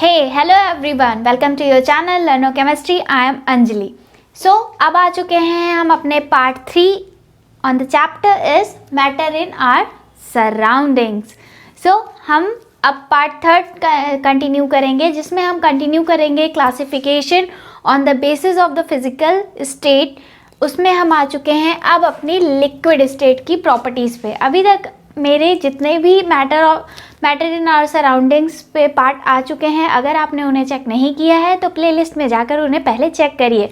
Hello everyone, welcome to your channel learno chemistry. I am Anjali. So अब आ चुके हैं हम अपने part 3 on the chapter is matter in our surroundings. So हम अब पार्ट 3 कंटिन्यू करेंगे, जिसमें हम कंटिन्यू करेंगे classification on the basis of the physical state. उसमें हम आ चुके हैं अब अपनी लिक्विड स्टेट की प्रॉपर्टीज़ पे। अभी तक मेरे जितने भी मैटर इन आवर सराउंडिंग्स पे पार्ट आ चुके हैं, अगर आपने उन्हें चेक नहीं किया है तो प्लेलिस्ट में जाकर उन्हें पहले चेक करिए।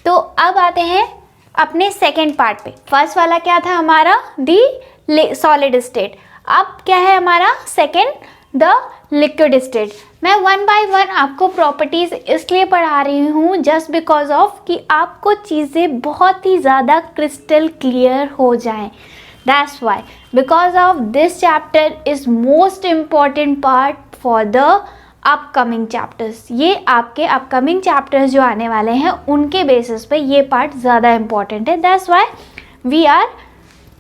तो अब आते हैं अपने सेकंड पार्ट पे। फर्स्ट वाला क्या था हमारा, दी सॉलिड स्टेट। अब क्या है हमारा सेकंड, द लिक्विड स्टेट। मैं वन बाय वन आपको प्रॉपर्टीज़ इसलिए पढ़ा रही हूँ जस्ट बिकॉज ऑफ कि आपको चीज़ें बहुत ही ज़्यादा क्रिस्टल क्लियर हो जाएं। That's why, because of this chapter is most important part for the upcoming chapters. ये आपके upcoming chapters जो आने वाले हैं उनके basis पे ये part ज़्यादा important है। That's why we are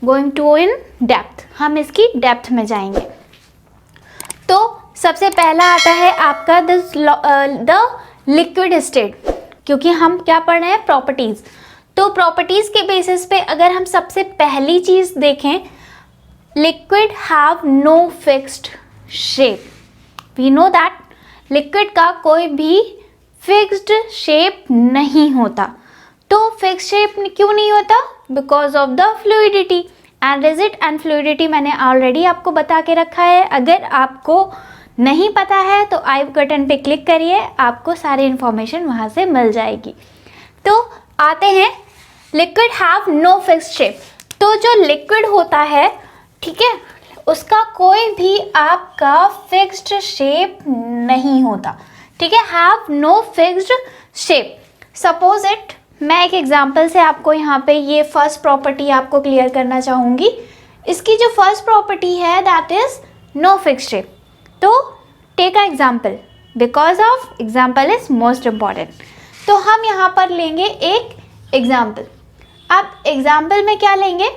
going to in depth. हम इसकी depth में जाएंगे। तो सबसे पहला आता है आपका the liquid state, क्योंकि हम क्या पढ़ रहे हैं, प्रॉपर्टीज़। तो प्रॉपर्टीज़ के बेसिस पे अगर हम सबसे पहली चीज़ देखें, liquid have no fixed shape. We know that liquid का कोई भी फिक्स्ड शेप नहीं होता। तो फिक्स्ड शेप क्यों नहीं होता? Because of the fluidity and rigid and fluidity मैंने ऑलरेडी आपको बता के रखा है। अगर आपको नहीं पता है तो आई बटन पे क्लिक करिए, आपको सारी इन्फॉर्मेशन वहाँ से मिल जाएगी। तो आते हैं, liquid have no fixed shape. तो जो लिक्विड होता है, ठीक है, उसका कोई भी आपका फिक्स्ड शेप नहीं होता, ठीक है, have no fixed shape. Suppose it, मैं एक एग्जांपल से आपको यहाँ पे ये फर्स्ट प्रॉपर्टी आपको क्लियर करना चाहूँगी। इसकी जो फर्स्ट प्रॉपर्टी है that is no fixed shape. तो take a example, because of example is most important. तो हम यहाँ पर लेंगे एक एग्जाम्पल। अब एग्जाम्पल में क्या लेंगे,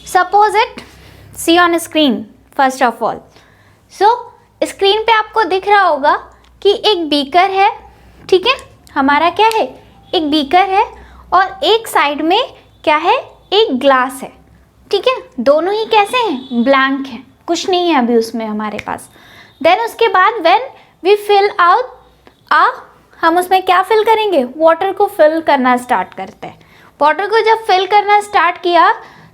suppose it, see on screen first of all. So screen पे आपको दिख रहा होगा कि एक बीकर है, ठीक है, हमारा क्या है, एक बीकर है, और एक साइड में क्या है, एक ग्लास है, ठीक है। दोनों ही कैसे हैं, ब्लैंक हैं, कुछ नहीं है अभी उसमें हमारे पास। देन उसके बाद व्हेन वी फिल आउट हम उसमें क्या फिल करेंगे, वाटर को फिल करना स्टार्ट करते हैं। वाटर को जब फिल करना स्टार्ट किया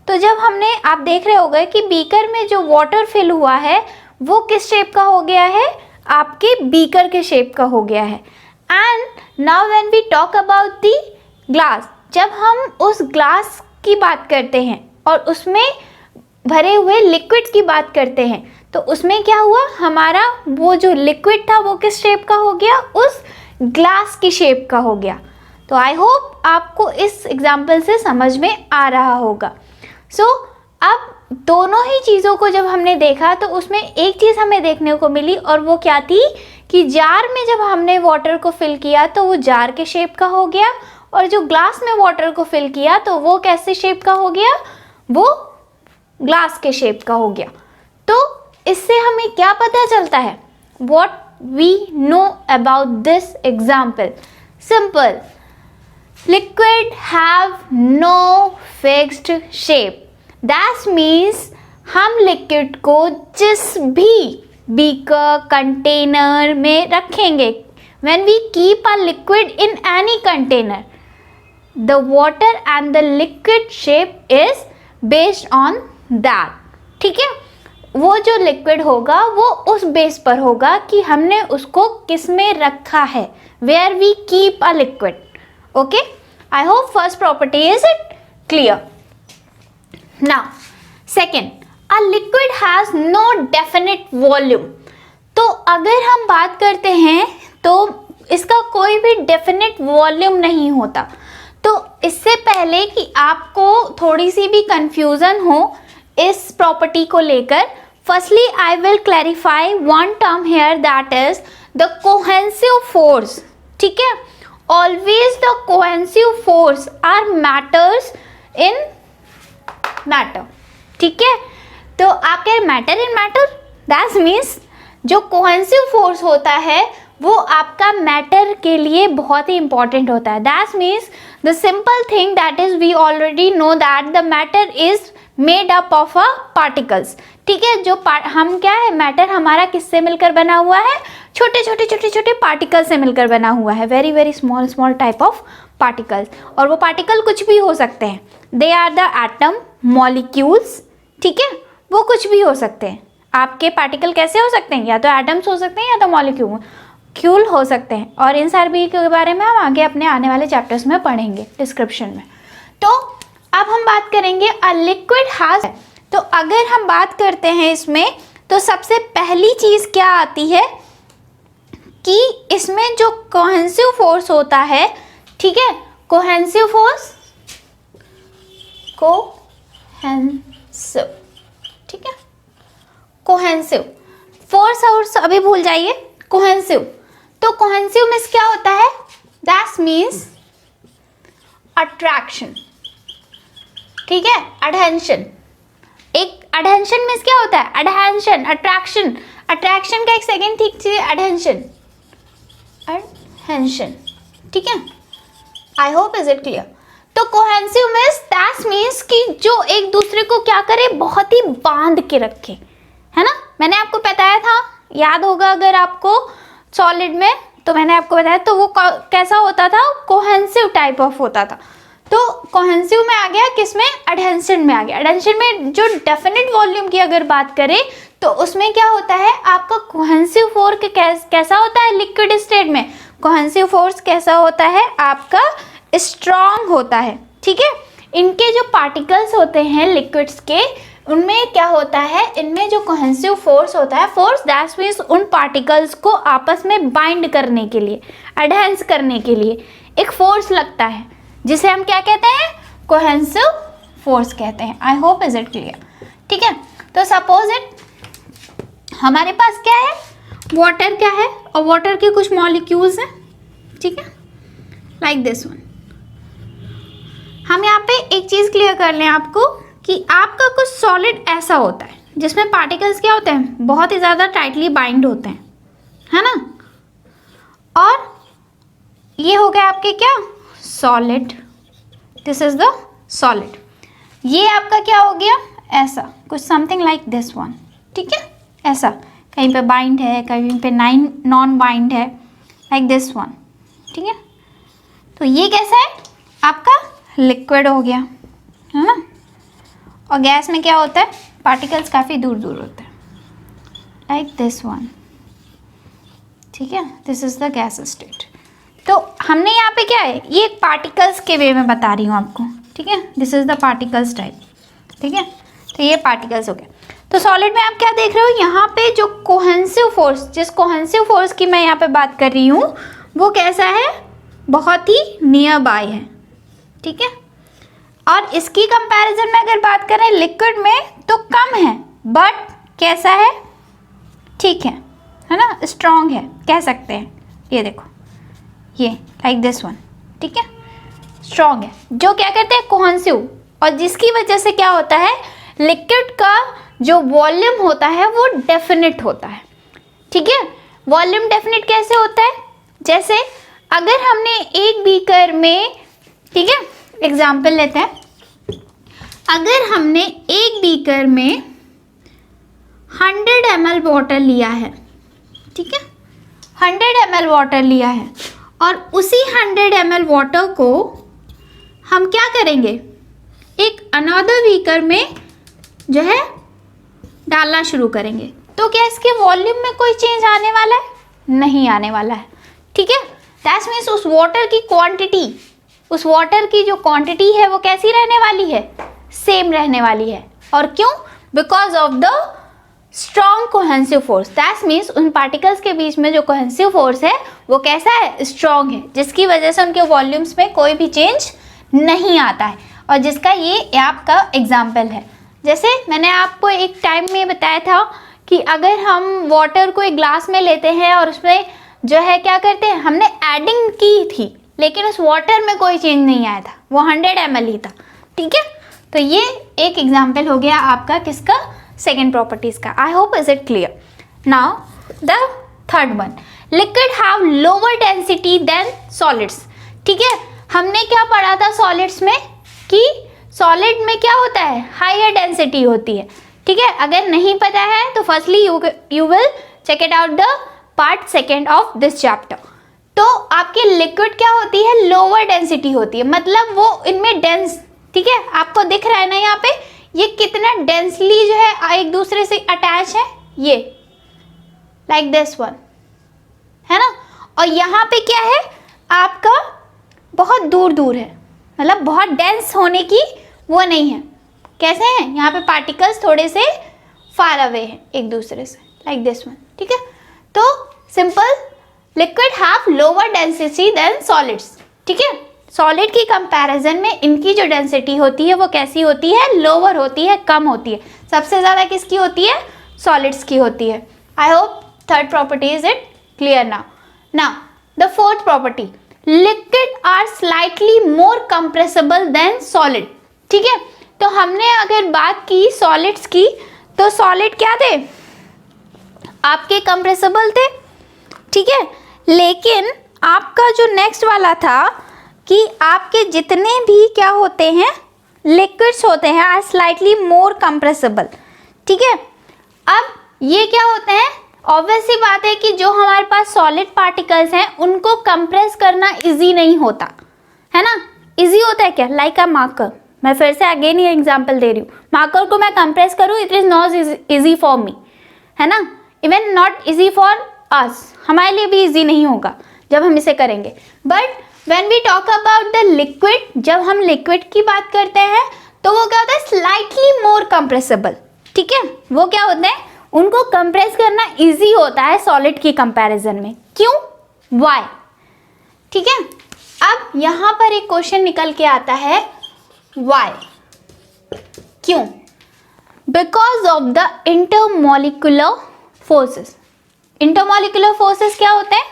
तो जब हमने, आप देख रहे होंगे कि बीकर में जो वाटर फिल हुआ है वो किस शेप का हो गया है, आपके बीकर के शेप का हो गया है। And now when we talk about the glass, जब हम उस ग्लास की बात करते हैं और उसमें भरे हुए लिक्विड की बात करते हैं, तो उसमें क्या हुआ, हमारा वो जो लिक्विड था वो किस शेप का हो गया, उस ग्लास की शेप का हो गया। तो आई होप आपको इस एग्जाम्पल से समझ में आ रहा होगा। सो अब दोनों ही चीज़ों को जब हमने देखा तो उसमें एक चीज़ हमें देखने को मिली, और वो क्या थी कि जार में जब हमने वाटर को फिल किया तो वो जार के शेप का हो गया, और जो ग्लास में वाटर को फिल किया तो वो कैसे शेप का हो गया, वो ग्लास के शेप का हो गया। तो इससे हमें क्या पता चलता है, what we know about this example? Simple. Liquid have no fixed shape. That means हम लिक्विड को जिस भी बीकर कंटेनर में रखेंगे, when we keep a liquid in any container, the water and the liquid shape is based on that, ठीक है। वो जो लिक्विड होगा वो उस बेस पर होगा कि हमने उसको किस में रखा है, where we keep a liquid. Okay, I hope first property is it clear. Now second, a liquid has no definite volume. तो अगर हम बात करते हैं तो इसका कोई भी डेफिनेट वॉल्यूम नहीं होता। तो इससे पहले कि आपको थोड़ी सी भी कंफ्यूजन हो इस प्रॉपर्टी को लेकर, firstly I will clarify one term here, that is the cohesive force, ठीक है। always the cohesive force are matters in matter, ठीक है। तो आप कह रहे matter in matter, that means जो कोहेसिव फोर्स होता है वो आपका मैटर के लिए बहुत ही इंपॉर्टेंट होता है। That means the simple thing that is we already know that the matter is made up of a particles. ठीक है, जो हम क्या है, मैटर हमारा किससे मिलकर बना हुआ है, छोटे छोटे छोटे छोटे पार्टिकल से मिलकर बना हुआ है, very very small small type of particles. और वो पार्टिकल कुछ भी हो सकते हैं, they are the atom, molecules, ठीक है, वो कुछ भी हो सकते हैं। आपके पार्टिकल कैसे हो सकते हैं, या तो एटम्स हो सकते हैं या तो मॉलिक्यूल हो सकते हैं। और इन सारे के बारे में हम आगे अपने आने वाले चैप्टर्स में पढ़ेंगे डिस्क्रिप्शन में। तो अब हम बात करेंगे अ लिक्विड हैज, तो अगर हम बात करते हैं इसमें, तो सबसे पहली चीज क्या आती है कि इसमें जो कोहेसिव फोर्स होता है, ठीक है, कोहेसिव फोर्स, कोहेसिव, ठीक है, कोहेसिव फोर्स अभी भूल जाइए, कोहेसिव। तो कोहेसिव मीन्स क्या होता है, दैट मीन्स अट्रैक्शन, ठीक है, एडहेंशन। एक एडहेंशन मीन्स क्या होता है, एडहेंशन, अट्रैक्शन, अट्रैक्शन का एक सेकेंड ठीक चीज, एडहेंशन, एडहेंशन, ठीक है। I hope is it clear. तो कोहेसिव मीन्स दैट मीन्स कि जो एक दूसरे को क्या करे, बहुत ही बांध के रखे, है ना। मैंने आपको बताया था, याद होगा अगर आपको सॉलिड में, तो मैंने आपको बताया, तो वो कैसा होता था, कोहेसिव टाइप ऑफ होता था। तो कोहेसिव में आ गया, किसमें, एडहेंशन में आ गया। एडहेंशन में जो डेफिनेट वॉल्यूम की अगर बात करें तो उसमें क्या होता है, आपका कोहेसिव फोर्स कैसा होता है, लिक्विड स्टेट में कोहेसिव फोर्स कैसा होता है, आपका स्ट्रॉन्ग होता है, ठीक है। इनके जो पार्टिकल्स होते हैं लिक्विड्स के, उनमें क्या होता है, इनमें जो कोहेसिव फोर्स होता है, फोर्स दैट मीन्स उन पार्टिकल्स को आपस में बाइंड करने के लिए, एडहेंस करने के लिए एक फोर्स लगता है, जिसे हम क्या कहते हैं, कोहेसिव फोर्स कहते हैं। आई होप इज इट क्लियर, ठीक है। तो सपोज इट हमारे पास क्या है, वाटर क्या है, और वाटर के कुछ मॉलिक्यूल्स हैं, ठीक है, लाइक दिस वन। हम यहाँ पे एक चीज क्लियर कर लें आपको कि आपका कुछ सॉलिड ऐसा होता है जिसमें पार्टिकल्स क्या होते हैं, बहुत ही ज्यादा टाइटली बाइंड होते हैं, है ना। और ये हो गया आपके क्या, solid, this is the solid. ये आपका क्या हो गया, ऐसा कुछ, समथिंग लाइक दिस वन, ठीक है, ऐसा कहीं पे बाइंड है, कहीं पे नॉन बाइंड है, लाइक दिस वन, ठीक है। तो ये कैसा है, आपका लिक्विड हो गया, है ना। और गैस में क्या होता है, पार्टिकल्स काफ़ी दूर दूर होते हैं, लाइक दिस वन, ठीक है, this is the gas state. तो हमने यहाँ पे क्या है, ये पार्टिकल्स के वे में बता रही हूँ आपको, ठीक है, this is the particles type, ठीक है। तो ये पार्टिकल्स हो गए। तो सॉलिड में आप क्या देख रहे हो, यहाँ पे जो कोहेसिव फोर्स, जिस कोहेसिव फोर्स की मैं यहाँ पे बात कर रही हूँ, वो कैसा है, बहुत ही नियर बाय है, ठीक है। और इसकी कंपैरिजन में अगर बात करें लिक्विड में, तो कम है, बट कैसा है, ठीक है ना, स्ट्रॉन्ग है, कह सकते हैं। ये देखो, ये लाइक दिस वन, ठीक है, स्ट्रॉन्ग है, जो क्या कहते हैं, कोहेसिव। और जिसकी वजह से क्या होता है, लिक्विड का जो वॉल्यूम होता है वो डेफिनेट होता है, ठीक है। वॉल्यूम डेफिनेट कैसे होता है, जैसे अगर हमने एक बीकर में, ठीक है, एग्जाम्पल लेते हैं, अगर हमने एक बीकर में 100 ml वाटर लिया है, ठीक है, 100 ml वाटर लिया है, और उसी 100 ml वाटर को हम क्या करेंगे, एक अनदर बीकर में जो है डालना शुरू करेंगे, तो क्या इसके वॉल्यूम में कोई चेंज आने वाला है, नहीं आने वाला है, ठीक है। दैट मीन्स उस वाटर की क्वांटिटी, उस वाटर की जो क्वांटिटी है वो कैसी रहने वाली है, सेम रहने वाली है। और क्यों, because of the strong cohesive force. That means उन पार्टिकल्स के बीच में जो कोहेसिव फोर्स है वो कैसा है, स्ट्रॉन्ग है, जिसकी वजह से उनके वॉल्यूम्स में कोई भी चेंज नहीं आता है, और जिसका ये आपका एग्जाम्पल है। जैसे मैंने आपको एक टाइम में बताया था कि अगर हम वाटर को एक ग्लास में लेते हैं और उसमें जो है क्या करते हैं, हमने एडिंग की थी, लेकिन उस वाटर में कोई चेंज नहीं आया था, वो 100 ml ही था, ठीक है। तो ये एक एग्जाम्पल हो गया आपका किसका, सेकेंड प्रॉपर्टीज का। आई hope is it clear. Now the third one, liquid have lower density than solids. ठीक है, हमने क्या पढ़ा था सॉलिड्स में कि सॉलिड में क्या होता है, हायर डेंसिटी होती है। ठीक है, अगर नहीं पता है तो firstly you will check it out the part second of this chapter. तो आपकी लिक्विड क्या होती है, लोअर डेंसिटी होती है, मतलब वो इनमें डेंस, ठीक है, आपको दिख रहा है ना यहाँ पे ये कितना डेंसली जो है एक दूसरे से अटैच है, ये लाइक दिस वन है ना। और यहाँ पे क्या है आपका बहुत दूर दूर है, मतलब बहुत डेंस होने की वो नहीं है। कैसे हैं, यहाँ पे पार्टिकल्स थोड़े से फार अवे हैं एक दूसरे से, लाइक दिस वन। ठीक है, तो simple, liquid have lower density than solids. ठीक है, सॉलिड की कंपैरिजन में इनकी जो डेंसिटी होती है वो कैसी होती है, लोअर होती है, कम होती है। सबसे ज़्यादा किसकी होती है, सॉलिड्स की होती है। I hope third property is it clear now. Now the fourth property, liquid are slightly more compressible than solid. ठीक है, तो हमने अगर बात की सॉलिड्स की, तो सॉलिड क्या थे आपके, कंप्रेसिबल थे। ठीक है, लेकिन आपका जो नेक्स्ट वाला था कि आपके जितने भी क्या होते हैं लिक्विड्स होते हैं आर स्लाइटली मोर कंप्रेसिबल। ठीक है, अब ये क्या होते हैं, ऑब्वियस सी बात है कि जो हमारे पास सॉलिड पार्टिकल्स हैं उनको कंप्रेस करना इजी नहीं होता है ना। इजी होता है क्या, लाइक अ मार्कर, मैं फिर से अगेन ये एग्जांपल दे रही हूँ, मार्कर को मैं कंप्रेस करूँ, it is not easy for me, है ना, even not easy for us, हमारे लिए भी इजी नहीं होगा जब हम इसे करेंगे। But when we talk about the liquid, जब हम लिक्विड की बात करते हैं तो वो क्या होता है, स्लाइटली मोर कंप्रेसिबल। ठीक है, वो क्या होते हैं, उनको कंप्रेस करना इजी होता है सॉलिड की कंपैरिजन में। क्यों, वाई। ठीक है, अब यहां पर एक क्वेश्चन निकल के आता है, वाई, क्यों, because of the intermolecular forces. Intermolecular forces क्या होते हैं,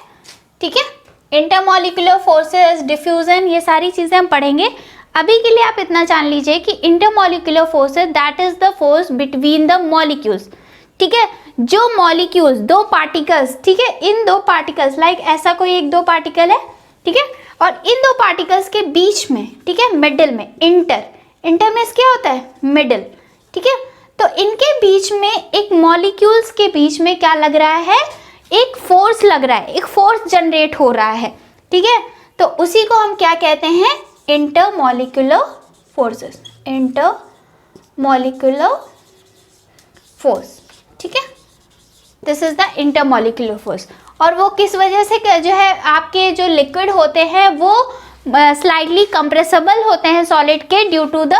ठीक है, इंटरमॉलिक्यूलर फोर्सेस, डिफ्यूजन, ये सारी चीजें हम पढ़ेंगे। अभी के लिए आप इतना जान लीजिए कि intermolecular forces that is the force between the molecules. ठीक है, जो मॉलिक्यूल्स, दो पार्टिकल्स, ठीक है, इन दो पार्टिकल्स, लाइक ऐसा कोई एक दो पार्टिकल है, ठीक है, और इन दो पार्टिकल्स के बीच में, ठीक है, मिडिल में, इंटर में क्या होता है, मिडिल। ठीक है, तो इनके बीच में एक मॉलिक्यूल्स के बीच में क्या लग रहा है, एक फोर्स लग रहा है, एक फोर्स जनरेट हो रहा है। ठीक है, तो उसी को हम क्या कहते हैं, इंटरमॉलिक्यूलर फोर्सेस, इंटरमॉलिक्यूलर फोर्स। ठीक है, this is the intermolecular force. और वो किस वजह से जो है आपके जो लिक्विड होते हैं वो स्लाइटली कंप्रेसिबल होते हैं सॉलिड के, due to the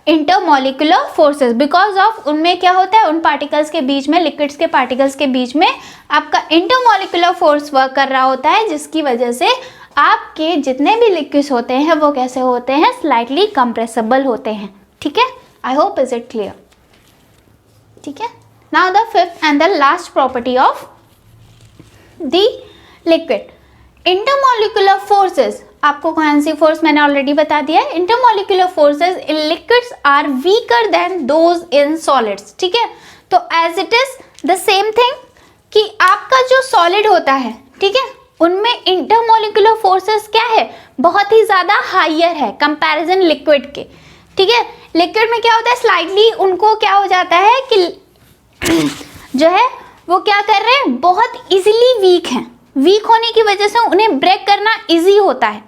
intermolecular forces, because of उनमें क्या होता है, उन पार्टिकल्स के बीच में, लिक्विड्स के पार्टिकल्स के बीच में आपका इंटरमॉलिक्यूलर फोर्स वर्क कर रहा होता है, जिसकी वजह से आपके जितने भी लिक्विड्स होते हैं वो कैसे होते हैं, स्लाइटली कंप्रेसिबल होते हैं। ठीक है, I hope is it clear. ठीक है, now the fifth and the last property of the liquid, intermolecular forces. आपको कौन सी फोर्स मैंने ऑलरेडी बता दिया है, intermolecular forces in liquids are weaker than those in solids. ठीक है, तो as it is the same thing कि आपका जो सॉलिड होता है, ठीक है, उनमें इंटरमॉलिक्यूलर फोर्सेस क्या है, बहुत ही ज्यादा हायर है कंपैरिजन लिक्विड के। ठीक है, लिक्विड में क्या होता है, स्लाइटली उनको क्या हो जाता है कि जो है वो क्या कर रहे हैं, बहुत इजीली वीक हैं। वीक होने की वजह से उन्हें ब्रेक करना इजी होता है।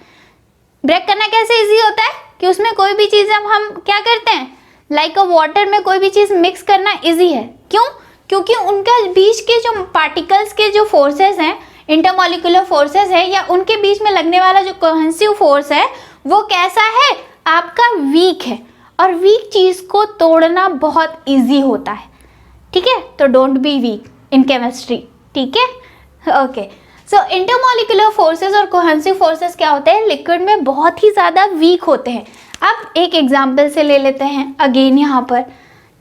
ब्रेक करना कैसे इजी होता है कि उसमें कोई भी चीज़ हम क्या करते हैं, लाइक अ वाटर में कोई भी चीज़ मिक्स करना इजी है। क्यों, क्योंकि उनका बीच के जो पार्टिकल्स के जो फोर्सेस हैं, इंटरमॉलिक्यूलर फोर्सेस है, या उनके बीच में लगने वाला जो कोहेसिव फोर्स है वो कैसा है, आपका वीक है। और वीक चीज़ को तोड़ना बहुत ईजी होता है। ठीक है, तो don't be weak in chemistry. ठीक है, ओके। सो इंटरमॉलिक्यूलर फोर्सेस और कोहेसिव फोर्सेस क्या होते हैं, लिक्विड में बहुत ही ज़्यादा वीक होते हैं। अब एक एग्जांपल से ले लेते हैं अगेन यहाँ पर।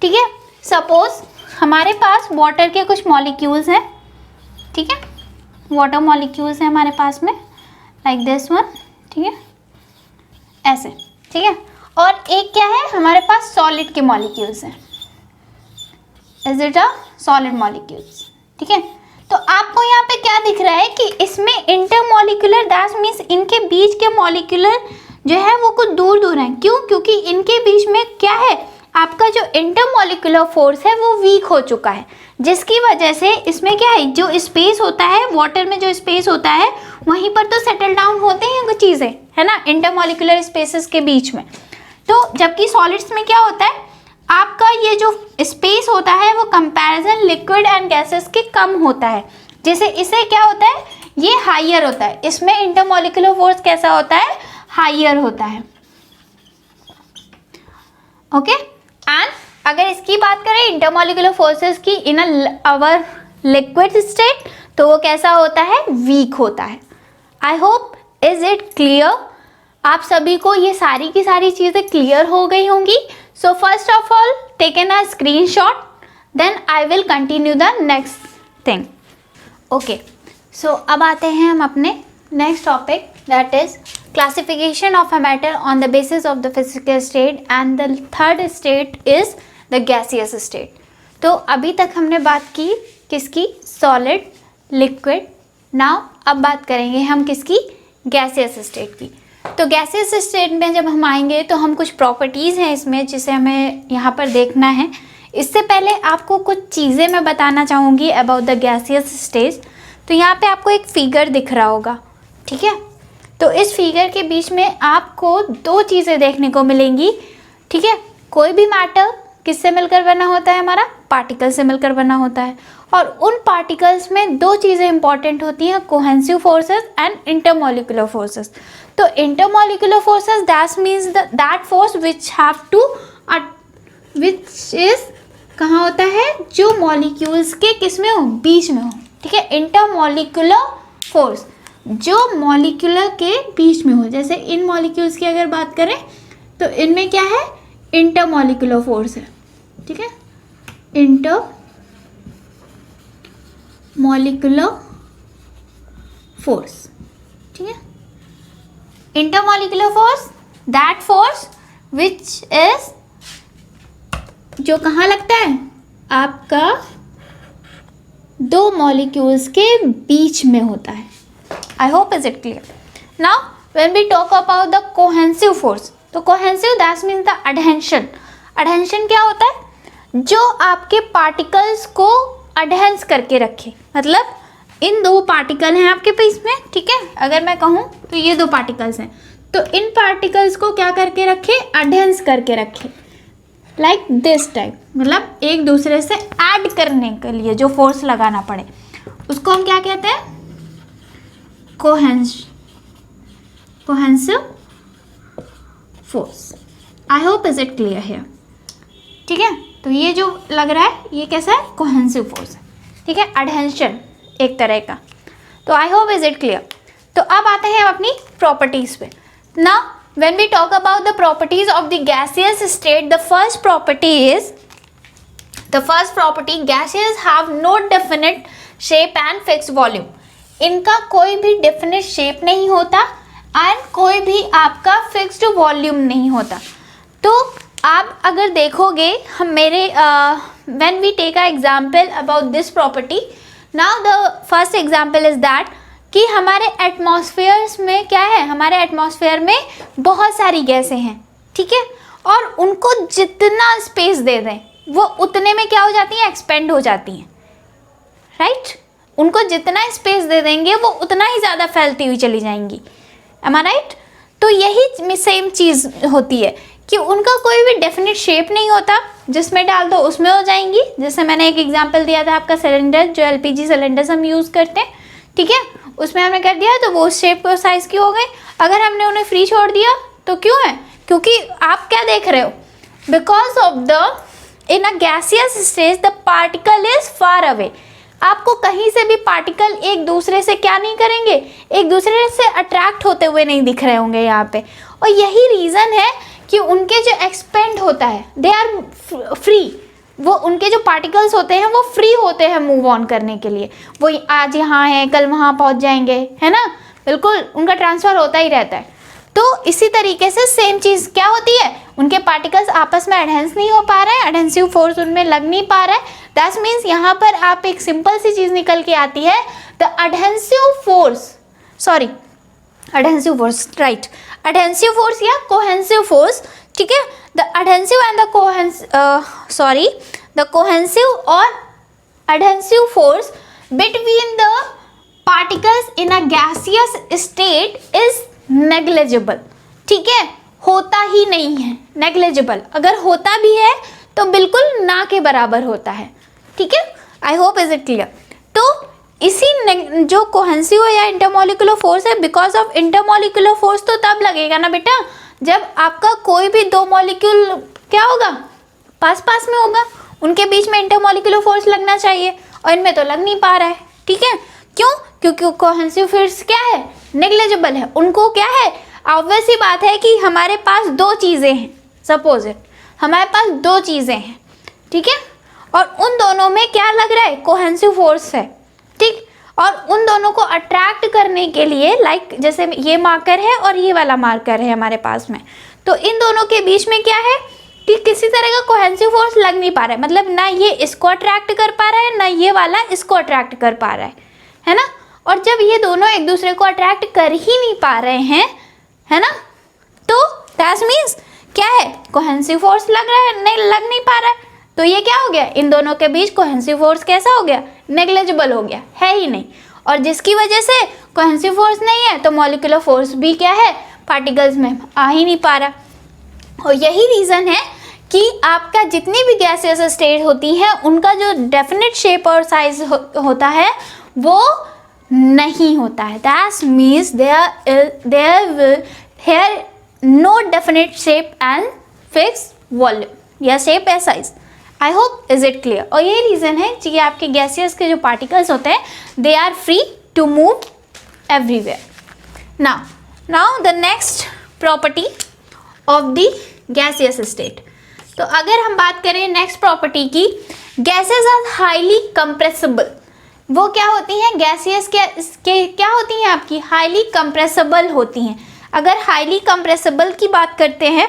ठीक है, सपोज हमारे पास वाटर के कुछ मॉलिक्यूल्स हैं। ठीक है, वाटर मॉलिक्यूल्स हैं हमारे पास में, लाइक दिस वन। ठीक है, ऐसे। ठीक है, और एक क्या है, हमारे पास सॉलिड के मॉलिक्यूल्स हैं। Is it a solid molecules. ठीक है, तो आपको यहाँ पे क्या दिख रहा है कि इसमें इंटरमॉलिक्यूलर, दैट मीन्स इनके बीच के मॉलिक्यूलर जो है वो कुछ दूर दूर हैं। क्यों? क्योंकि इनके बीच में क्या है, आपका जो इंटरमॉलिक्यूलर फोर्स है वो वीक हो चुका है, जिसकी वजह से इसमें क्या है, जो स्पेस होता है वाटर में, जो स्पेस होता है वहीं पर तो सेटल डाउन होते हैं कुछ चीज़ें, है ना, इंटरमॉलिक्यूलर स्पेसेस के बीच में। तो जबकि सॉलिड्स में क्या होता है, आपका ये जो स्पेस होता है वो कंपैरिजन लिक्विड एंड गैसेस के कम होता है। जैसे इसे क्या होता है, ये हाइयर होता है, इसमें इंटरमॉलिक्यूलर फोर्स कैसा होता है, हाइयर होता है। ओके, एंड अगर इसकी बात करें इंटरमॉलिक्यूलर फोर्सेस की इन अवर लिक्विड स्टेट, तो वो कैसा होता है, वीक होता है। I hope is it clear, आप सभी को ये सारी की सारी चीज़ें क्लियर हो गई होंगी। So first of all taken a screenshot, then I will continue the next thing. Okay, so अब आते हैं हम अपने next topic, that is classification of a matter on the basis of the physical state, and the third state is the gaseous state. तो अभी तक हमने बात की किसकी, सॉलिड, लिक्विड। नाउ अब बात करेंगे हम किसकी, गैसियस स्टेट की। तो गैसियस स्टेट में जब हम आएंगे तो हम कुछ प्रॉपर्टीज़ हैं इसमें जिसे हमें यहाँ पर देखना है। इससे पहले आपको कुछ चीज़ें मैं बताना चाहूँगी अबाउट द गैसियस स्टेट। तो यहाँ पे आपको एक फिगर दिख रहा होगा, ठीक है। तो इस फिगर के बीच में आपको दो चीज़ें देखने को मिलेंगी, ठीक है। कोई भी मैटर किससे मिलकर बना होता है, हमारा पार्टिकल से मिलकर बना होता है, और उन पार्टिकल्स में दो चीज़ें इंपॉर्टेंट होती हैं, cohesive forces and intermolecular forces. तो intermolecular forces that means that force which have to which is कहाँ होता है, जो मॉलिक्यूल्स के किस में हो, बीच में हो, ठीक है। इंटरमॉलिक्यूलर फोर्स जो मॉलिक्यूलर के बीच में हो, जैसे इन मॉलिक्यूल्स की अगर बात करें तो इनमें क्या है, इंटरमॉलिक्यूलर फोर्स है, ठीक है, इंटरमॉलिक्यूलर फोर्स, ठीक है। Intermolecular force that force which is, जो कहाँ लगता है, आपका दो मॉलिक्यूल्स के बीच में होता है। I hope is it clear. Now when we talk about the cohesive force, तो cohesive that means the adhesion. Adhesion क्या होता है, जो आपके पार्टिकल्स को अडहेंस करके रखे, मतलब इन दो पार्टिकल हैं आपके बीच में, ठीक है। अगर मैं कहूँ तो ये दो पार्टिकल्स हैं, तो इन पार्टिकल्स को क्या करके रखे, अडहेंस करके रखे, लाइक दिस टाइप, मतलब एक दूसरे से ऐड करने के लिए जो फोर्स लगाना पड़े उसको हम क्या कहते हैं, cohesive force. I hope is it clear है, ठीक है। तो ये जो लग रहा है ये कैसा है, कोहेंसिव फोर्स है, ठीक है, अडहेंशन एक तरह का। तो I hope is it clear. तो अब आते हैं अपनी प्रॉपर्टीज पे। Now when we talk about the properties of the gaseous state, the first property gases have no definite shape and fix volume. इनका कोई भी डेफिनेट शेप नहीं होता एंड कोई भी आपका फिक्स्ड वॉल्यूम नहीं होता। तो आप अगर देखोगे, हम मेरे when we take a example about this property, now the first example is that कि हमारे एटमॉस्फेयर्स में क्या है, हमारे एटमॉस्फेयर में बहुत सारी गैसें हैं, ठीक है, और उनको जितना स्पेस दे दें वो उतने में क्या हो जाती हैं, एक्सपेंड हो जाती हैं, राइट। उनको जितना स्पेस दे देंगे वो उतना ही ज़्यादा फैलती हुई चली जाएंगी, एम आई राइट। तो यही सेम चीज़ होती है कि उनका कोई भी डेफिनेट शेप नहीं होता, जिसमें डाल दो उसमें हो जाएंगी। जैसे मैंने एक एग्जांपल दिया था आपका सिलेंडर, जो एलपीजी सिलेंडर्स हम यूज़ करते हैं, ठीक है, उसमें हमने कर दिया तो वो उस शेप और साइज़ की हो गई। अगर हमने उन्हें फ्री छोड़ दिया तो क्यों है, क्योंकि आप क्या देख रहे हो, because of the in a gaseous stage the particle is far away. आपको कहीं से भी पार्टिकल एक दूसरे से क्या नहीं करेंगे, एक दूसरे से अट्रैक्ट होते हुए नहीं दिख रहे होंगे यहाँ पे। और यही रीज़न है कि उनके जो एक्सपेंड होता है, दे आर फ्री, वो उनके जो पार्टिकल्स होते हैं वो फ्री होते हैं मूव ऑन करने के लिए। वो आज यहाँ है कल वहाँ पहुँच जाएंगे, है ना, बिल्कुल उनका ट्रांसफ़र होता ही रहता है। तो इसी तरीके से सेम चीज़ क्या होती है, उनके पार्टिकल्स आपस में एडहेंस नहीं हो पा रहे हैं, एडहेंसिव फोर्स उनमें लग नहीं पा रहा है। दैट मीन्स यहाँ पर आप एक सिंपल सी चीज़ निकल के आती है, the adhesive force, sorry adhesive force, right, adhesive force या कोहेंसिव फोर्स, ठीक है। The adhesive and the cohesive और adhesive force between the particles in a gaseous state is negligible, ठीक है, होता ही नहीं है, नेग्लिजिबल। अगर होता भी है तो बिल्कुल ना के बराबर होता है, ठीक है। I hope is it clear. तो इसी जो कोहेंसिव या इंटरमोलिकुलर फोर्स है, बिकॉज ऑफ इंटरमोलिकुलर फोर्स तो तब लगेगा ना बेटा जब आपका कोई भी दो मॉलिक्यूल क्या होगा, पास पास में होगा, उनके बीच में इंटरमोलिकुलर फोर्स लगना चाहिए, और इनमें तो लग नहीं पा रहा है, ठीक है। क्यों? क्योंकि कोहेंसिव फोर्स क्या है, नेग्लिजिबल है। उनको क्या है, ऑब्वियस ही बात है कि हमारे पास दो चीज़ें हैं, सपोज इट हमारे पास दो चीज़ें हैं, ठीक है, और उन दोनों में क्या लग रहा है, कोहेंसिव फोर्स है, ठीक। और उन दोनों को अट्रैक्ट करने के लिए लाइक जैसे ये मार्कर है और ये वाला मार्कर है हमारे पास में, तो इन दोनों के बीच में क्या है कि किसी तरह का कोहेंसिव फोर्स लग नहीं पा रहा है, मतलब ना ये इसको अट्रैक्ट कर पा रहा है ना ये वाला इसको अट्रैक्ट कर पा रहा है ना। और जब ये दोनों एक दूसरे को अट्रैक्ट कर ही नहीं पा रहे हैं, है ना, तो दैट मीन्स क्या है, कोहेंसिव फोर्स लग रहा है, नहीं लग नहीं पा रहा है, तो ये क्या हो गया, इन दोनों के बीच कोहेंसिव फोर्स कैसा हो गया, नेग्लिजिबल हो गया, है ही नहीं। और जिसकी वजह से कोहेंसिव फोर्स नहीं है तो मॉलिक्यूलर फोर्स भी क्या है, पार्टिकल्स में आ ही नहीं पा रहा। और यही रीज़न है कि आपका जितनी भी गैसेस स्टेट होती हैं उनका जो डेफिनेट शेप और साइज होता है वो नहीं होता है। That means there will here no definite shape and fix volume या शेप या size. I hope is it clear. और यही रीज़न है कि आपके गैसेस के जो पार्टिकल्स होते हैं they are free to move everywhere. Now the next property of the gaseous state. तो अगर हम बात करें नेक्स्ट प्रॉपर्टी की, गैसेस आर हाईली कंप्रेसिबल। वो क्या होती हैं, गैसियस के क्या होती हैं आपकी, हाईली कंप्रेसिबल होती हैं। अगर हाईली कंप्रेसिबल की बात करते हैं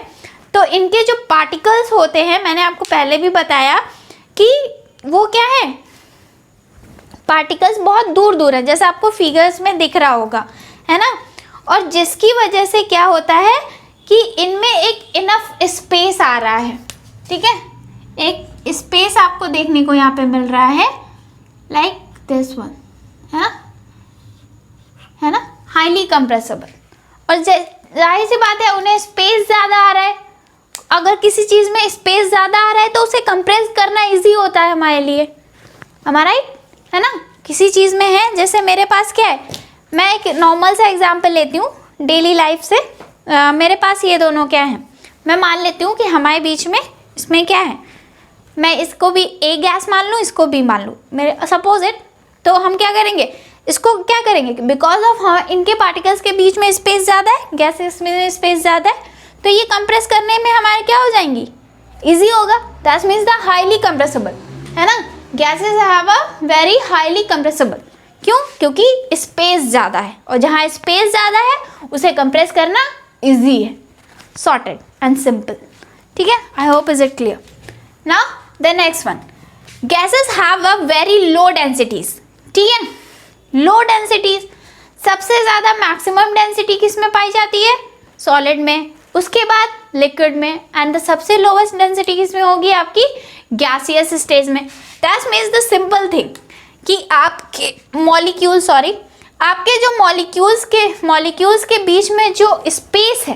तो इनके जो पार्टिकल्स होते हैं, मैंने आपको पहले भी बताया कि वो क्या है, पार्टिकल्स बहुत दूर दूर है, जैसे आपको फिगर्स में दिख रहा होगा, है ना। और जिसकी वजह से क्या होता है कि इनमें एक इनफ स्पेस आ रहा है, ठीक है, एक स्पेस आपको देखने को यहाँ पे मिल रहा है, लाइक दिस वन, है ना, हाईली कंप्रेसिबल। और जाहिर सी बात है उन्हें स्पेस ज़्यादा आ रहा है, अगर किसी चीज़ में स्पेस ज़्यादा आ रहा है तो उसे कंप्रेस करना इजी होता है हमारे लिए, हमारा है ना। किसी चीज़ में है, जैसे मेरे पास क्या है, मैं एक नॉर्मल सा एग्जांपल लेती हूँ डेली लाइफ से। मेरे पास ये दोनों क्या हैं, मैं मान लेती हूँ कि हमारे बीच में इसमें क्या है, मैं इसको भी ए गैस मान लूँ, इसको बी मान लूँ, मेरे सपोज इट। तो हम क्या करेंगे, इसको क्या करेंगे, बिकॉज ऑफ इनके पार्टिकल्स के बीच में स्पेस ज़्यादा है, गैसेस में स्पेस ज़्यादा है, तो ये कंप्रेस करने में हमारे क्या हो जाएंगी, इजी होगा। That means the highly compressible, है ना। Gases have a very highly compressible, क्यों, क्योंकि स्पेस ज़्यादा है, और जहाँ स्पेस ज़्यादा है उसे कंप्रेस करना इजी है, सॉर्टेड एंड सिंपल, ठीक है। I hope is it clear. Now the next one, gases have a very low densities, ठीक है। लो डेंसिटीज, सबसे ज़्यादा मैक्सिमम डेंसिटी किस में पाई जाती है, सॉलिड में, उसके बाद लिक्विड में, एंड द सबसे लोवेस्ट डेंसिटी किस में होगी आपकी, गैसियस स्टेज में। That means the simple thing कि आपके आपके जो मॉलिक्यूल्स के बीच में जो स्पेस है,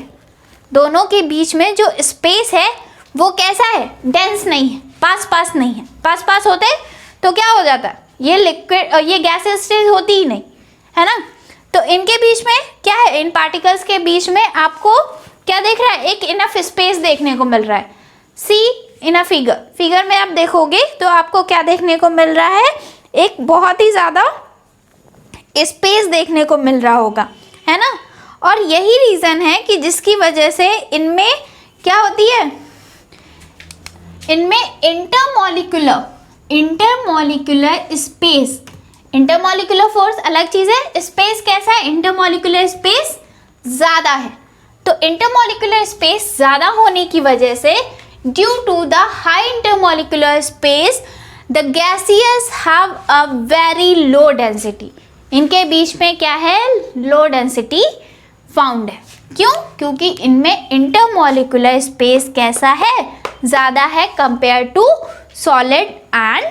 दोनों के बीच में जो स्पेस है वो कैसा है, डेंस नहीं है, पास पास नहीं है। पास पास होते तो क्या हो जाता है, ये लिक्विड, ये गैसियस स्टेज होती ही नहीं, है ना। तो इनके बीच में क्या है, इन पार्टिकल्स के बीच में आपको क्या देख रहा है, एक इनफ स्पेस देखने को मिल रहा है। सी इन अ फिगर में आप देखोगे तो आपको क्या देखने को मिल रहा है, एक बहुत ही ज़्यादा स्पेस देखने को मिल रहा होगा, है ना। और यही रीज़न है कि जिसकी वजह से इनमें क्या होती है, इनमें इंटरमॉलिक्यूलर स्पेस, इंटरमॉलिक्यूलर फोर्स अलग चीज़ है, स्पेस कैसा है, इंटरमॉलिक्यूलर स्पेस ज़्यादा है। तो इंटरमॉलिक्यूलर स्पेस ज़्यादा होने की वजह से due to the high intermolecular space the gaseous have a very low density. इनके बीच में क्या है, लो डेंसिटी फाउंड है। क्यों? क्योंकि इनमें इंटरमॉलिक्यूलर स्पेस कैसा है, ज़्यादा है compare to solid and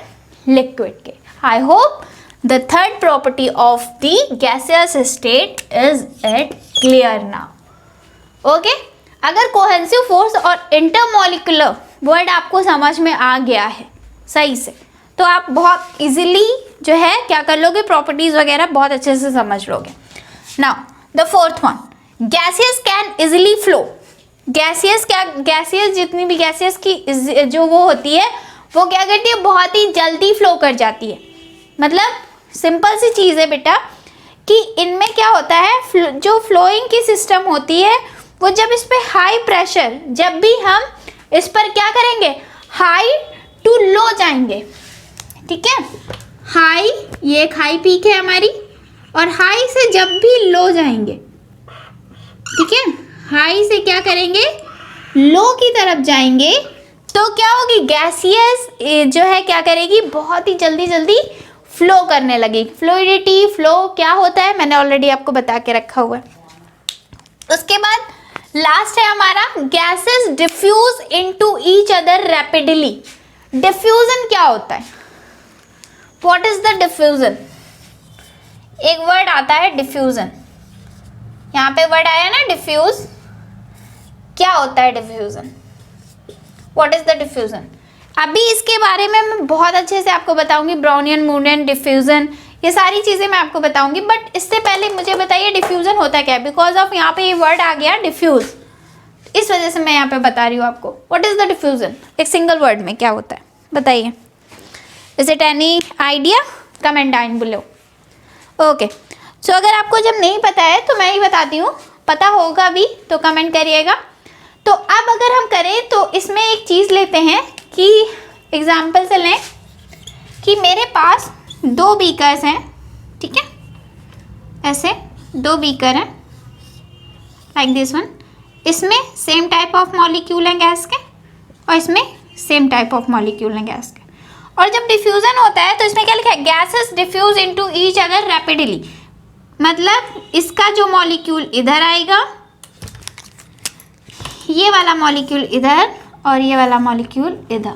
liquid के। I hope the third property of the gaseous state is it clear now. Okay, अगर कोहेसिव फोर्स और इंटरमॉलिक्यूलर वर्ड आपको समझ में आ गया है सही से, तो आप बहुत इजीली जो है क्या कर लोगे, प्रॉपर्टीज वगैरह बहुत अच्छे से समझ लोगे। Now the fourth one, gaseous can easily flow. Gaseous क्या, गैसियस जितनी भी गैसियस की जो वो होती है वो क्या करती है, बहुत ही जल्दी फ्लो कर जाती है। मतलब सिंपल सी चीज़ है बेटा कि इनमें क्या होता है, जो फ्लोइंग की सिस्टम होती है वो जब इस पर हाई प्रेशर, जब भी हम इस पर क्या करेंगे, हाई टू लो जाएंगे, ठीक है, हाई, ये एक हाई पीक है हमारी, और हाई से जब भी लो जाएंगे, ठीक है, हाई से क्या करेंगे, लो की तरफ जाएंगे, तो क्या होगी, गैसियस जो है क्या करेगी, बहुत ही जल्दी जल्दी फ्लो करने लगेगी। फ्लूइडिटी, फ्लो क्या होता है मैंने ऑलरेडी आपको बता के रखा हुआ है। उसके बाद लास्ट है हमारा, gases diffuse into each other rapidly. Diffusion क्या होता है, व्हाट इज द डिफ्यूजन? एक वर्ड आता है डिफ्यूजन, यहाँ पे वर्ड आया ना डिफ्यूज, क्या होता है diffusion, what is the diffusion? अभी इसके बारे में मैं बहुत अच्छे से आपको बताऊंगी, ब्राउनियन, मूनियन, डिफ्यूजन, ये सारी चीजें मैं आपको बताऊंगी। बट इससे पहले मुझे बताइए डिफ्यूजन होता क्या है, बिकॉज ऑफ यहाँ पे ये वर्ड आ गया डिफ्यूज, इस वजह से मैं यहाँ पे बता रही हूँ आपको। व्हाट इज द डिफ्यूजन, एक सिंगल वर्ड में क्या होता है बताइए। Is it any idea, comment down below. Okay, so अगर आपको जब नहीं पता है तो मैं ही बताती हूँ, पता होगा भी तो कमेंट करिएगा। तो अब अगर हम करें तो इसमें एक चीज़ लेते हैं कि एग्जाम्पल से लें कि मेरे पास दो बीकर्स हैं, ठीक है, ऐसे दो बीकर हैं लाइक दिस वन, इसमें सेम टाइप ऑफ मॉलिक्यूल हैं गैस के और इसमें सेम टाइप ऑफ मॉलिक्यूल हैं गैस के। और जब डिफ्यूजन होता है तो इसमें क्या लिखा है, gases diffuse into each other rapidly. मतलब इसका जो मॉलिक्यूल इधर आएगा, ये वाला मॉलिक्यूल इधर और ये वाला मॉलिक्यूल इधर,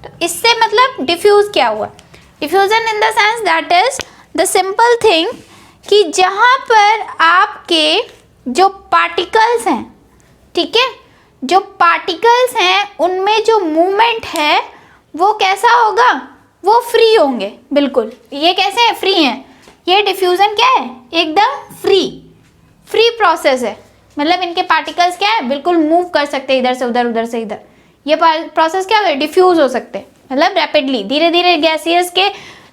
तो इससे मतलब डिफ्यूज क्या हुआ, diffusion in the sense that is the simple thing कि जहाँ पर आपके जो पार्टिकल्स हैं, ठीक है, जो पार्टिकल्स हैं उनमें जो मूवमेंट है वो कैसा होगा, वो फ्री होंगे बिल्कुल। ये कैसे हैं, फ्री हैं। ये डिफ्यूजन क्या है, एकदम फ्री प्रोसेस है। मतलब इनके पार्टिकल्स क्या है, बिल्कुल मूव कर सकते हैं इधर से उधर, उधर से इधर। ये प्रोसेस क्या है, डिफ्यूज हो सकते हैं, मतलब रैपिडली, धीरे धीरे गैसियस के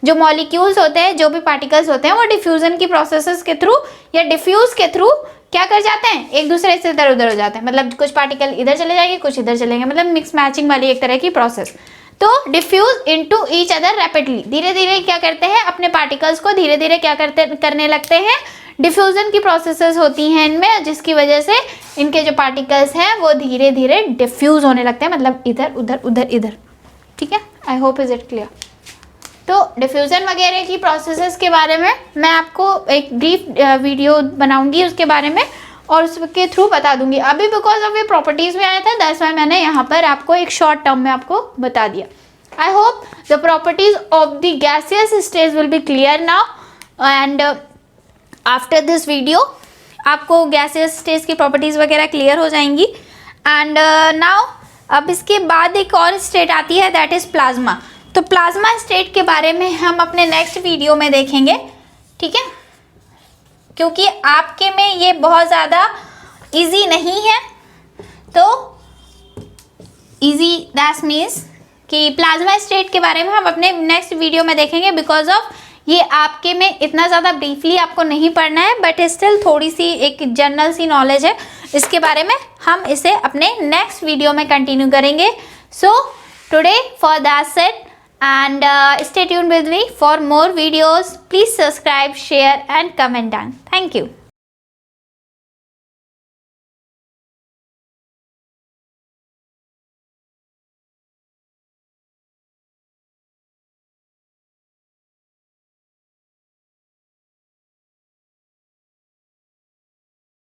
जो मॉलिक्यूल्स होते हैं, जो भी पार्टिकल्स होते हैं, वो डिफ्यूजन की प्रोसेसेस के थ्रू या डिफ्यूज के थ्रू क्या कर जाते हैं, एक दूसरे से इधर उधर हो जाते हैं। मतलब कुछ पार्टिकल इधर चले जाएंगे, कुछ इधर चलेंगे, मतलब मिक्स मैचिंग वाली एक तरह की प्रोसेस। तो diffuse into each other rapidly, धीरे धीरे क्या करते हैं, अपने पार्टिकल्स को धीरे धीरे क्या करने लगते हैं, डिफ्यूजन की प्रोसेसेस होती हैं इनमें, जिसकी वजह से इनके जो पार्टिकल्स हैं वो धीरे धीरे डिफ्यूज होने लगते हैं, मतलब इधर उधर उधर इधर। ठीक है, I hope is it clear. तो डिफ्यूजन वगैरह की प्रोसेसेस के बारे में मैं आपको एक ब्रीफ वीडियो बनाऊंगी उसके बारे में, और उसके थ्रू बता दूंगी। अभी बिकॉज ऑफ ये प्रॉपर्टीज में आया था, दैट्स व्हाई मैंने यहाँ पर आपको एक शॉर्ट टर्म में आपको बता दिया। आई hope the properties of the gaseous stage will be clear now, and after this video आपको गैसियस स्टेज की प्रॉपर्टीज वगैरह क्लियर हो जाएंगी। एंड नाउ अब इसके बाद एक और स्टेट आती है, दैट इज प्लाज्मा। तो प्लाज्मा स्टेट के बारे में हम अपने नेक्स्ट वीडियो में देखेंगे, ठीक है, क्योंकि आपके में ये बहुत ज़्यादा इजी नहीं है। तो इजी दैट मीन्स कि प्लाज्मा स्टेट के बारे में हम अपने नेक्स्ट वीडियो में देखेंगे, बिकॉज ऑफ ये आपके में इतना ज़्यादा ब्रीफली आपको नहीं पढ़ना है, बट स्टिल थोड़ी सी एक जनरल सी नॉलेज है इसके बारे में, हम इसे अपने नेक्स्ट वीडियो में कंटिन्यू करेंगे। So today for that's it, and stay tuned with me for more videos. Please subscribe, share and comment down. Thank you.